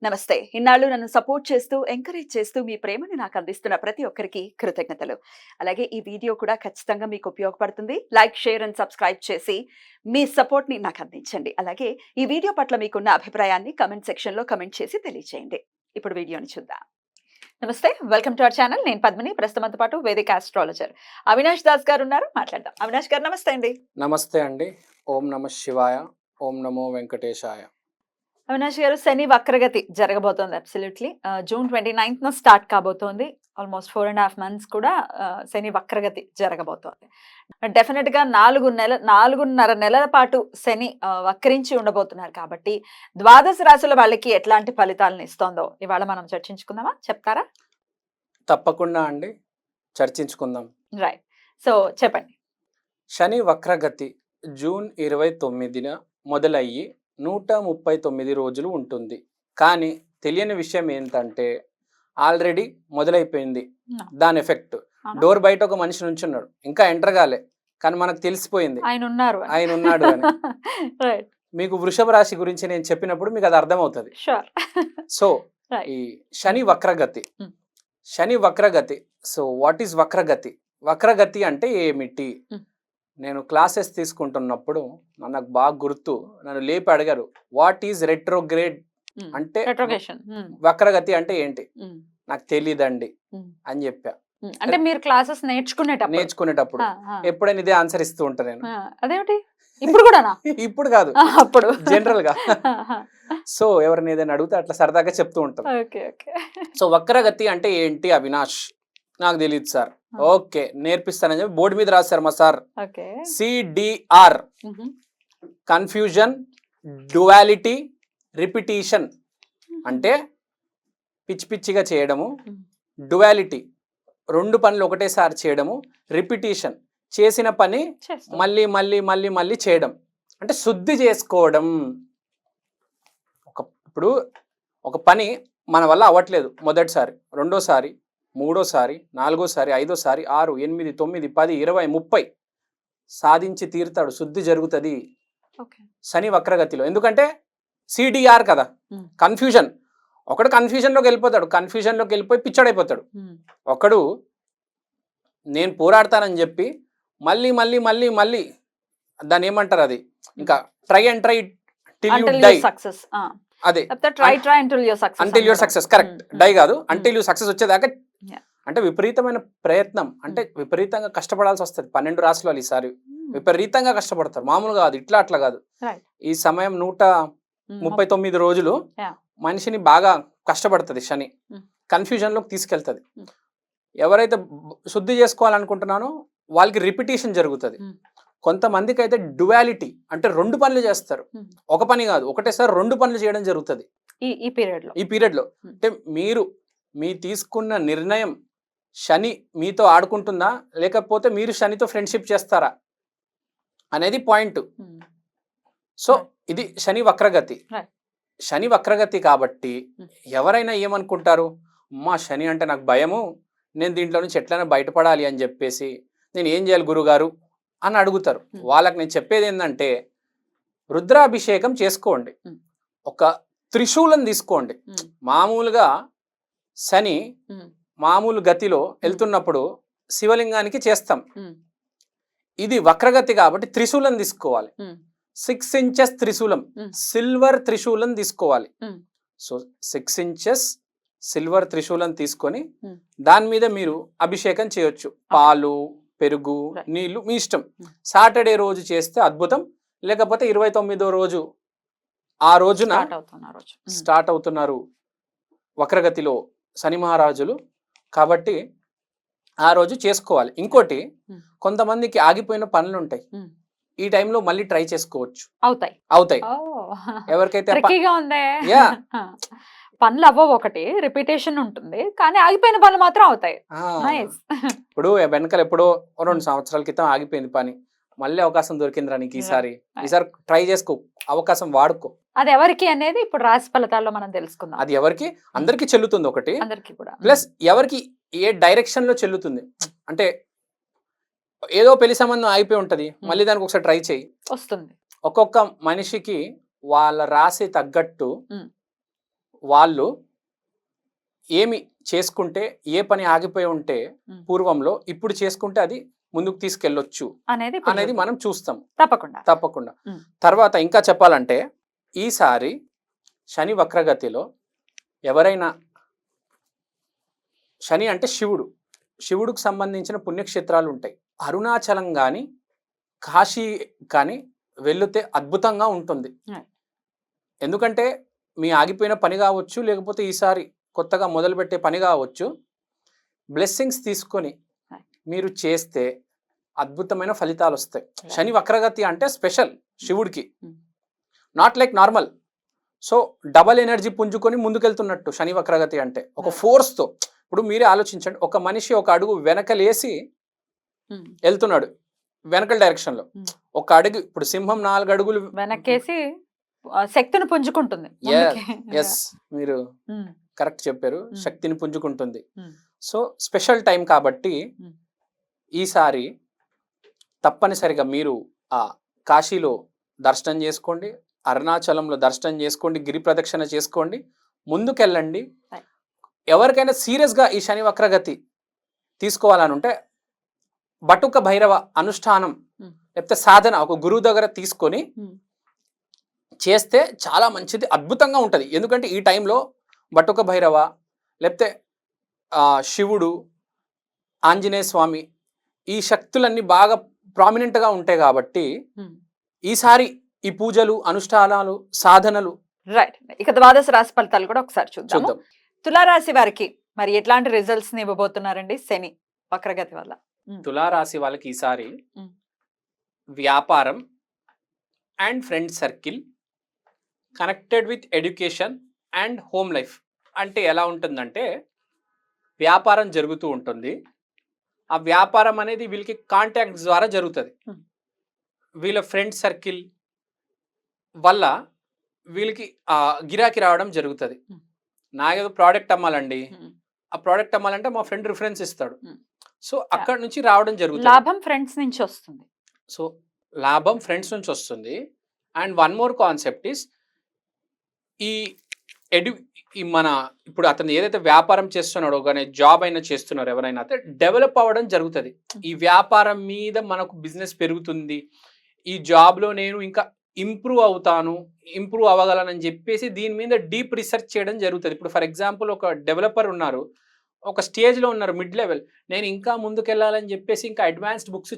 నమస్తే. ఇన్నాళ్ళు నన్ను సపోర్ట్ చేస్తూ, ఎంకరేజ్ చేస్తూ మీ ప్రేమని నాకు అందిస్తున్న ప్రతి ఒక్కరికి కృతజ్ఞతలు. అలాగే ఈ వీడియో కూడా ఖచ్చితంగా మీకు ఉపయోగపడుతుంది. లైక్, షేర్ అండ్ సబ్స్క్రైబ్ చేసి మీ సపోర్ట్‌ని నాకు అందించండి. అలాగే ఈ వీడియో పట్ల మీకున్న అభిప్రాయాన్ని కామెంట్ సెక్షన్‌లో కామెంట్ చేసి తెలియజేయండి. ఇప్పుడు వీడియోని చూద్దాం. నమస్తే. Welcome to our channel. నేను పద్మిని. ప్రస్తుతంతో పాటు వేదిక ఆస్ట్రాలజర్ అవినాష్ దాస్ గారు ఉన్నారు. మాట్లాడదాం. అవినాష్ గారు నమస్తే అండి. నమస్తే అండి. ఓం నమః శివాయ. ఓం నమో వెంకటేశాయ. అవినాష్ గారు, శని వక్రగతి జరగబోతోంది. అబ్సల్యూట్‌లీ జూన్ 29న స్టార్ట్ కాబోతోంది. ఆల్మోస్ట్ 4.5 మంత్స్ కూడా శని వక్రగతి జరగబోతోంది. డెఫినెట్‌గా 4.5 నెలల పాటు శని వక్రించి ఉండబోతున్నారు కాబట్టి ద్వాదశ రాశుల వాళ్ళకి ఎట్లాంటి ఫలితాలను ఇస్తోందో ఇవాళ మనం చర్చించుకుందామా? చెప్తారా? తప్పకుండా అండి, చర్చించుకుందాం. రైట్. సో చెప్పండి. శని వక్రగతి జూన్ 29న మొదలయ్యి 139 రోజులు ఉంటుంది. కానీ తెలియని విషయం ఏంటంటే ఆల్రెడీ మొదలైపోయింది దాని ఎఫెక్ట్. డోర్ బయట ఒక మనిషి నుంచున్నాడు, ఇంకా ఎంటర్ కాలే, కానీ మనకు తెలిసిపోయింది ఆయన ఉన్నాడు అని. మీకు వృషభ రాశి గురించి నేను చెప్పినప్పుడు మీకు అది అర్థమవుతుంది. సో ఈ శని వక్రగతి, శని వక్రగతి. సో వాట్ ఈస్ వక్రగతి? వక్రగతి అంటే ఏమిటి? నేను క్లాసెస్ తీసుకుంటున్నప్పుడు నాకు బాగా గుర్తు, నన్ను లేపి అడిగారు వాట్ ఈజ్ రెట్రోగ్రేడ్ అంటే, వక్రగతి అంటే ఏంటి? నాకు తెలియదండి అని చెప్పా. అంటే మీరు క్లాసెస్ నేర్చుకునేటప్పుడు ఎప్పుడైనా ఇదే ఆన్సర్ ఇస్తూ ఉంటా నేను. అదేమిటి ఇప్పుడు కూడా? ఇప్పుడు కాదు, అప్పుడు జనరల్ గా. సో ఎవరిని ఏదైనా అడిగితే అట్లా సరదాగా చెప్తూ ఉంటాం. సో వక్రగతి అంటే ఏంటి అవినాష్? నాకు తెలియదు సార్. ఓకే, నేర్పిస్తానని చెప్పి బోర్డు మీద రాశారు మా sir. CDR, confusion, duality, repetition. అంటే పిచ్చి పిచ్చిగా చేయడము, డ్యువాలిటీ రెండు పనులు ఒకటేసారి చేయడము, రిపిటీషన్ చేసిన పని మళ్ళీ మళ్ళీ మళ్ళీ మళ్ళీ చేయడం, అంటే శుద్ధి చేసుకోవడం. ఇప్పుడు ఒక పని మన వల్ల అవ్వట్లేదు, మొదటిసారి, రెండోసారి, మూడోసారి, నాలుగోసారి, ఐదోసారి, 6, 8, 9, 10, 20, 30 సాధించి తీరుతాడు. శుద్ధి జరుగుతుంది శని వక్రగతిలో. ఎందుకంటే సిడిఆర్ కదా, కన్ఫ్యూజన్. ఒకడు కన్ఫ్యూజన్లోకి వెళ్ళిపోతాడు, కన్ఫ్యూజన్లోకి వెళ్ళిపోయి పిచ్చడైపోతాడు. ఒకడు నేను పోరాడతానని చెప్పి మళ్ళీ మళ్ళీ మళ్ళీ మళ్ళీ దాన్ని ఏమంటారు, అది ఇంకా try and try till you die. అదే until your success. Correct. Die కాదు, అంటిల్ యూ సక్సెస్ వచ్చేదాకా. అంటే విపరీతమైన ప్రయత్నం, అంటే విపరీతంగా కష్టపడాల్సి వస్తుంది. 12 రాశులు వాళ్ళు ఈసారి విపరీతంగా కష్టపడతారు, మామూలుగా కాదు, ఇట్లా అట్లా కాదు. ఈ సమయం 139 రోజులు మనిషిని బాగా కష్టపడుతుంది. శని కన్ఫ్యూజన్ లోకి తీసుకెళ్తుంది. ఎవరైతే శుద్ధి చేసుకోవాలనుకుంటున్నానో వాళ్ళకి రిపిటీషన్ జరుగుతుంది. కొంతమందికి అయితే డ్యువాలిటీ, అంటే రెండు పనులు చేస్తారు. ఒక పని కాదు, ఒకటేసారి రెండు పనులు చేయడం జరుగుతుంది ఈ పీరియడ్ లో. అంటే మీ తీసుకున్న నిర్ణయం శని మీతో ఆడుకుంటుందా, లేకపోతే మీరు శనితో ఫ్రెండ్షిప్ చేస్తారా అనేది పాయింట్. సో ఇది శని వక్రగతి. శని వక్రగతి కాబట్టి ఎవరైనా ఏమనుకుంటారు, అమ్మా శని అంటే నాకు భయము, నేను దీంట్లో నుంచి ఎట్లైనా బయటపడాలి అని చెప్పేసి నేను ఏం చేయాలి గురుగారు అని అడుగుతారు. వాళ్ళకి నేను చెప్పేది ఏంటంటే రుద్రాభిషేకం చేసుకోండి, ఒక త్రిశూలం తీసుకోండి. మామూలుగా శని మామూలు గతిలో వెళ్తున్నప్పుడు శివలింగానికి చేస్తాం, ఇది వక్రగతి కాబట్టి త్రిశూలం తీసుకోవాలి. 6 inches త్రిశూలం, సిల్వర్ త్రిశూలం తీసుకోవాలి. సో 6 inches సిల్వర్ త్రిశూలం తీసుకొని దాని మీద మీరు అభిషేకం చేయొచ్చు. పాలు, పెరుగు, నీళ్లు మీ ఇష్టం. సాటర్డే రోజు చేస్తే అద్భుతం, లేకపోతే 29వ రోజు, ఆ రోజున స్టార్ట్ అవుతున్నారు వక్రగతిలో శని మహారాజులు కాబట్టి ఆ రోజు చేసుకోవాలి. ఇంకోటి, కొంతమందికి ఆగిపోయిన పనులు ఉంటాయి, ఈ టైంలో మళ్ళీ ట్రై చేసుకోవచ్చు, అవుతాయి. ఎవరికైతే పనులు అవ్వవు, ఒకటి రిపిటేషన్ ఉంటుంది, కానీ ఆగిపోయిన పనులు మాత్రం అవుతాయి. ఇప్పుడు వెనకాల ఎప్పుడో 2 సంవత్సరాల క్రితం ఆగిపోయింది పని, మళ్ళీ అవకాశం దొరికిందిరా నీకు, ఈసారి ట్రై చేసుకో, అవకాశం వాడుకో. అది ఎవరికి అనేది ఇప్పుడు రాశి ఫలితాల్లో మనం తెలుసుకుందాం. అది ఎవరికి, అందరికి చెల్లుతుంది ఒకటి, ప్లస్ ఎవరికి ఏ డైరెక్షన్ లో చెల్లుతుంది. అంటే ఏదో పెళ్లి సంబంధం ఆగిపోయి ఉంటది, మళ్ళీ దానికి ఒకసారి ట్రై చేయి, వస్తుంది. ఒక్కొక్క మనిషికి వాళ్ళ రాశి తగ్గట్టు వాళ్ళు ఏమి చేసుకుంటే ఏ పని ఆగిపోయి ఉంటే పూర్వంలో ఇప్పుడు చేసుకుంటే అది ముందుకు తీసుకెళ్ళొచ్చు అనేది అనేది మనం చూస్తాం తప్పకుండా. తప్పకుండా. తర్వాత ఇంకా చెప్పాలంటే ఈసారి శని వక్రగతిలో ఎవరైనా, శని అంటే శివుడికి సంబంధించిన పుణ్యక్షేత్రాలు ఉంటాయి. అరుణాచలం కానీ కాశీ కానీ వెళితే అద్భుతంగా ఉంటుంది. ఎందుకంటే మీ ఆగిపోయిన పని కావచ్చు, లేకపోతే ఈసారి కొత్తగా మొదలుపెట్టే పని కావచ్చు, బ్లెస్సింగ్స్ తీసుకొని మీరు చేస్తే అద్భుతమైన ఫలితాలు వస్తాయి. శని వక్రగతి అంటే స్పెషల్ శివుడికి, not like normal. So double energy పుంజుకొని ముందుకెళ్తున్నట్టు శని వక్రగతి అంటే ఒక ఫోర్స్తో. ఇప్పుడు మీరే ఆలోచించండి, ఒక మనిషి ఒక అడుగు వెనకలేసి వెళ్తున్నాడు వెనకల డైరెక్షన్లో, ఒక అడుగు, ఇప్పుడు సింహం 4 అడుగులు వెనకేసి శక్తిని పుంజుకుంటుంది. ఎస్, మీరు కరెక్ట్ చెప్పారు, శక్తిని పుంజుకుంటుంది. సో స్పెషల్ టైం కాబట్టి ఈసారి తప్పనిసరిగా మీరు ఆ కాశీలో దర్శనం చేసుకోండి, అరుణాచలంలో దర్శనం చేసుకోండి, గిరి ప్రదక్షిణ చేసుకోండి, ముందుకెళ్ళండి. ఎవరికైనా సీరియస్గా ఈ శని వక్రగతి తీసుకోవాలని ఉంటే బటుక భైరవ అనుష్ఠానం లేకపోతే సాధన ఒక గురువు దగ్గర తీసుకొని చేస్తే చాలా మంచిది, అద్భుతంగా ఉంటుంది. ఎందుకంటే ఈ టైంలో బటుక భైరవ లేకపోతే శివుడు, ఆంజనేయ స్వామి, ఈ శక్తులన్నీ బాగా ప్రామినెంట్గా ఉంటాయి కాబట్టి ఈసారి ఈ పూజలు, అనుష్ఠానాలు, సాధనలు. రైట్. ఇక ద్వాదశ రాశి ఫలితాలు కూడా ఒకసారి చూద్దాం. తులారాశి వారికి మరి ఎట్లాంటి రిజల్ట్స్ ని ఇవ్వబోతున్నారండి శని వక్రగతి వల్ల? తులారాశి వాళ్ళకి ఈసారి వ్యాపారం and friend circle connected with education and home life. అంటే ఎలా ఉంటుందంటే వ్యాపారం జరుగుతూ ఉంటుంది, ఆ వ్యాపారం అనేది వీళ్ళకి కాంటాక్ట్స్ ద్వారా జరుగుతుంది. వీళ్ళ ఫ్రెండ్ సర్కిల్ వల్ల వీళ్ళకి గిరాకీ రావడం జరుగుతుంది. నాకేదో ప్రోడక్ట్ అమ్మాలండి, ఆ ప్రోడక్ట్ అమ్మాలంటే మా ఫ్రెండ్ రిఫరెన్స్ ఇస్తాడు, సో అక్కడ నుంచి రావడం జరుగుతుంది. లాభం ఫ్రెండ్స్ నుంచి వస్తుంది. సో లాభం ఫ్రెండ్స్ నుంచి వస్తుంది. And one more concept is ఈ మన ఇప్పుడు అతను ఏదైతే వ్యాపారం చేస్తున్నాడో కానీ జాబ్ అయినా చేస్తున్నారో ఎవరైనా అయితే డెవలప్ అవ్వడం జరుగుతుంది. ఈ వ్యాపారం మీద మనకు బిజినెస్ పెరుగుతుంది, ఈ జాబ్లో నేను ఇంకా ఇంప్రూవ్ అవ్వగలనని చెప్పేసి దీని మీద డీప్ రీసెర్చ్ చేయడం జరుగుతుంది. ఇప్పుడు ఫర్ ఎగ్జాంపుల్ ఒక డెవలపర్ ఉన్నారు, ఒక స్టేజ్లో ఉన్నారు, మిడ్ లెవెల్, నేను ఇంకా ముందుకెళ్ళాలని చెప్పేసి ఇంకా అడ్వాన్స్డ్ బుక్స్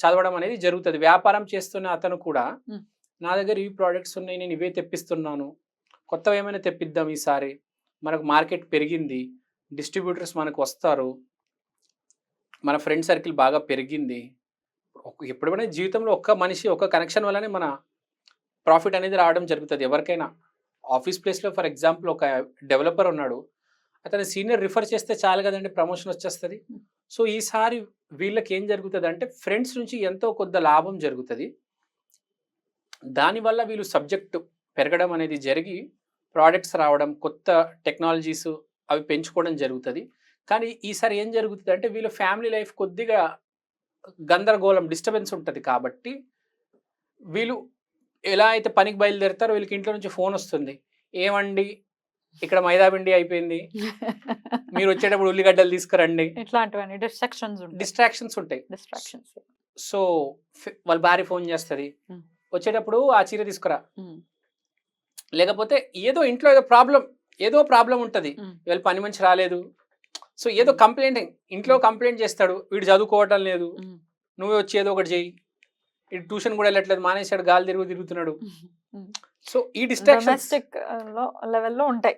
చదవడం అనేది జరుగుతుంది. వ్యాపారం చేస్తున్న అతను కూడా నా దగ్గర ఈ ప్రోడక్ట్స్ ఉన్నాయి, నేను ఇవే తెప్పిస్తున్నాను, కొత్తవి ఏమైనా తెప్పిద్దాం, ఈసారి మనకు మార్కెట్ పెరిగింది, డిస్ట్రిబ్యూటర్స్ మనకు వస్తారు, మన ఫ్రెండ్ సర్కిల్ బాగా పెరిగింది. ఎప్పుడైనా జీవితంలో ఒక్క మనిషి ఒక కనెక్షన్ వల్లనే మన ప్రాఫిట్ అనేది రావడం జరుగుతుంది. ఎవరికైనా ఆఫీస్ ప్లేస్లో ఫర్ ఎగ్జాంపుల్ ఒక డెవలపర్ ఉన్నాడు, అతని సీనియర్ రిఫర్ చేస్తే చాలు కదండి, ప్రమోషన్ వచ్చేస్తుంది. సో ఈసారి వీళ్ళకి ఏం జరుగుతుంది అంటే ఫ్రెండ్స్ నుంచి ఎంతో కొద్ది లాభం జరుగుతుంది. దానివల్ల వీళ్ళు సబ్జెక్టు పెరగడం అనేది జరిగి ప్రోడక్ట్స్ రావడం, కొత్త టెక్నాలజీస్ అవి పెంచుకోవడం జరుగుతుంది. కానీ ఈసారి ఏం జరుగుతుంది అంటే వీళ్ళ ఫ్యామిలీ లైఫ్ కొద్దిగా గందరగోళం, డిస్టర్బెన్స్ ఉంటుంది. కాబట్టి వీళ్ళు ఎలా అయితే పనికి బయలుదేరుతారో వీళ్ళకి ఇంట్లో నుంచి ఫోన్ వస్తుంది, ఏమండి ఇక్కడ మైదా పిండి అయిపోయింది, మీరు వచ్చేటప్పుడు ఉల్లిగడ్డలు తీసుకురండి, ఇట్లాంటివన్నీ డిస్ట్రాక్షన్స్ ఉంటాయి. సో వాళ్ళ భార్య ఫోన్ చేస్తుంది, వచ్చేటప్పుడు ఆ చీర తీసుకురా, లేకపోతే ఏదో ఇంట్లో ఏదో ప్రాబ్లం ఉంటుంది, వీళ్ళ పని మంచి రాలేదు, సో ఏదో ఇంట్లో కంప్లైంట్ చేస్తాడు, వీడు చదువుకోవటం లేదు, నువ్వే వచ్చి ఏదో ఒకటి చెయ్యి, ఇటు ట్యూషన్ కూడా వెళ్ళట్లేదు, మానేశాడు, గాలి తిరుగుతున్నాడు. సో ఈ డిస్ట్రాక్షన్స్ లెవెల్లో ఉంటాయి.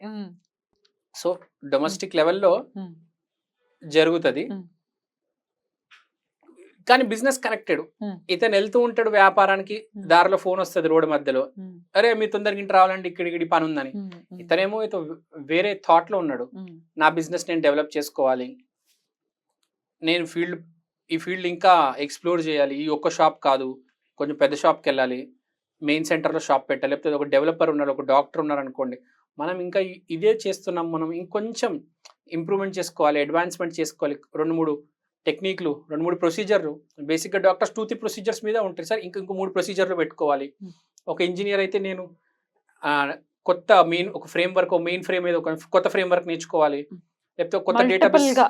సో డొమెస్టిక్ లెవెల్లో జరుగుతుంది. కానీ బిజినెస్ కనెక్టెడ్, ఇతను వెళ్తూ ఉంటాడు వ్యాపారానికి, దారిలో ఫోన్ వస్తుంది రోడ్డు మధ్యలో, అరే మీ తొందరగా ఇంటి రావాలంటే ఇక్కడ పని ఉందని. ఇతనేమో వేరే థాట్ లో ఉన్నాడు, నా బిజినెస్ నేను డెవలప్ చేసుకోవాలి, నేను ఈ ఫీల్డ్ ఇంకా ఎక్స్ప్లోర్ చేయాలి, ఈ ఒక్క షాప్ కాదు కొంచెం పెద్ద షాప్కి వెళ్ళాలి, మెయిన్ సెంటర్లో షాప్ పెట్టాలి, లేకపోతే ఒక డెవలపర్ ఉన్నారు, ఒక డాక్టర్ ఉన్నారు అనుకోండి, మనం ఇంకా ఇదే చేస్తున్నాం, మనం ఇంకొంచెం ఇంప్రూవ్మెంట్ చేసుకోవాలి, అడ్వాన్స్మెంట్ చేసుకోవాలి, 2-3 టెక్నిక్లు, 2-3 ప్రొసీజర్లు. బేసిక్గా డాక్టర్స్ 2-3 ప్రొసీజర్స్ మీద ఉంటాయి సార్, ఇంకో 3 ప్రొసీజర్లు పెట్టుకోవాలి. ఒక ఇంజనీర్ అయితే నేను కొత్త మెయిన్ ఒక ఫ్రేమ్ వర్క్, మెయిన్ ఫ్రేమ్ ఏదో ఒక కొత్త ఫ్రేమ్ వర్క్ నేర్చుకోవాలి, లేకపోతే కొత్త మల్టిపుల్ డేటాబేస్ గా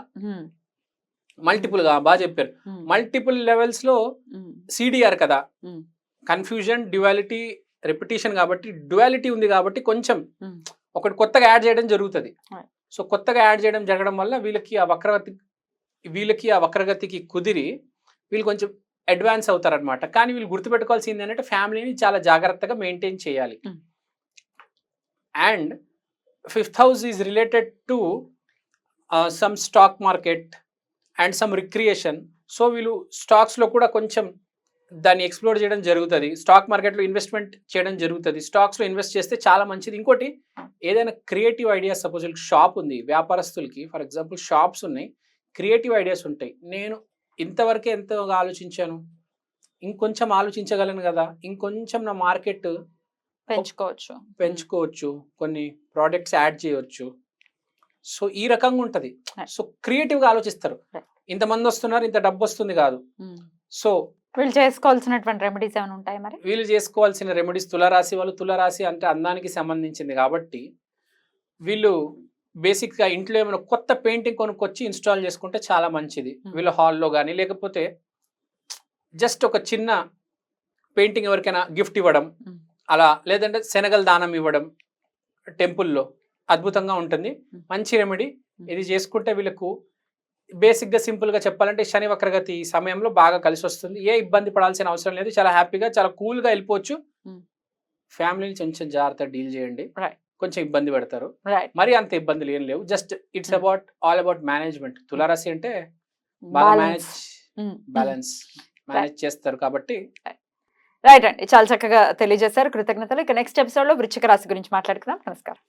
మల్టిపుల్ గా బాగా చెప్పారు. మల్టిపుల్ లెవెల్స్ లో సిడిఆర్ కదా, కన్ఫ్యూజన్, డ్యువాలిటీ, రెపిటేషన్ కాబట్టి డ్యువాలిటీ ఉంది కాబట్టి కొంచెం ఒకటి కొత్తగా యాడ్ చేయడం జరుగుతుంది. సో కొత్తగా యాడ్ చేయడం జరగడం వల్ల వీళ్ళకి ఆ వక్రగతికి కుదిరి వీళ్ళు కొంచెం అడ్వాన్స్ అవుతారనమాట. కానీ వీళ్ళు గుర్తుపెట్టుకోవాల్సింది ఏంటంటే ఫ్యామిలీని చాలా జాగ్రత్తగా మెయింటైన్ చేయాలి. And 5th house is related to some stock market and some recreation. So వీళ్ళు స్టాక్స్లో కూడా కొంచెం దాన్ని ఎక్స్ప్లోర్ చేయడం జరుగుతుంది, స్టాక్ మార్కెట్లో ఇన్వెస్ట్మెంట్ చేయడం జరుగుతుంది. స్టాక్స్లో ఇన్వెస్ట్ చేస్తే చాలా మంచిది. ఇంకోటి ఏదైనా క్రియేటివ్ ఐడియాస్, సపోజ్ షాప్ ఉంది వ్యాపారస్తులకి, ఫర్ ఎగ్జాంపుల్ షాప్స్ ఉన్నాయి, క్రియేటివ్ ఐడియాస్ ఉంటాయి. నేను ఇంతవరకే ఎంతగా ఆలోచించాను, ఇంకొంచెం ఆలోచించగలను కదా, ఇంకొంచెం నా మార్కెట్ పెంచుకోవచ్చు, కొన్ని ప్రోడక్ట్స్ యాడ్ చేయవచ్చు. సో ఈ రకంగా ఉంటుంది. సో క్రియేటివ్గా ఆలోచిస్తారు. ఇంతమంది వస్తున్నారు, ఇంత డబ్బు వస్తుంది కాదు. సో వీళ్ళు చేసుకోవాల్సినటువంటి రెమెడీస్ ఏమైనా ఉంటాయి మరి? వీళ్ళు చేసుకోవాల్సిన రెమెడీస్, తులారాశి వాళ్ళు, తులారాశి అంటే అందానికి సంబంధించింది కాబట్టి వీళ్ళు బేసిక్గా ఇంట్లో ఏమైనా కొత్త పెయింటింగ్ కొనుక్కొచ్చి ఇన్స్టాల్ చేసుకుంటే చాలా మంచిది. వీళ్ళ హాల్లో కానీ, లేకపోతే జస్ట్ ఒక చిన్న పెయింటింగ్ ఎవరికైనా గిఫ్ట్ ఇవ్వడం అలా, లేదంటే శనగల దానం ఇవ్వడం టెంపుల్లో అద్భుతంగా ఉంటుంది. మంచి రెమెడీ ఇది చేసుకుంటే వీళ్ళకు బేసిక్గా సింపుల్గా చెప్పాలంటే శని వక్రగతి సమయంలో బాగా కలిసి వస్తుంది. ఏ ఇబ్బంది పడాల్సిన అవసరం లేదు, చాలా హ్యాపీగా చాలా కూల్గా వెళ్ళిపోవచ్చు. ఫ్యామిలీని కొంచెం జాగ్రత్తగా డీల్ చేయండి, కొంచెం ఇబ్బంది పెడతారు, మరి అంత ఇబ్బందులు ఏం లేవు. Just it's all about management. తులారాశి అంటే బాగా బ్యాలెన్స్ మేనేజ్ చేస్తారు కాబట్టి. రైట్ అండి, చాలా చక్కగా తెలియజేశారు, కృతజ్ఞతలు. ఇక నెక్స్ట్ ఎపిసోడ్ లో వృశ్చిక రాశి గురించి మాట్లాడుకుందాం. నమస్కారం.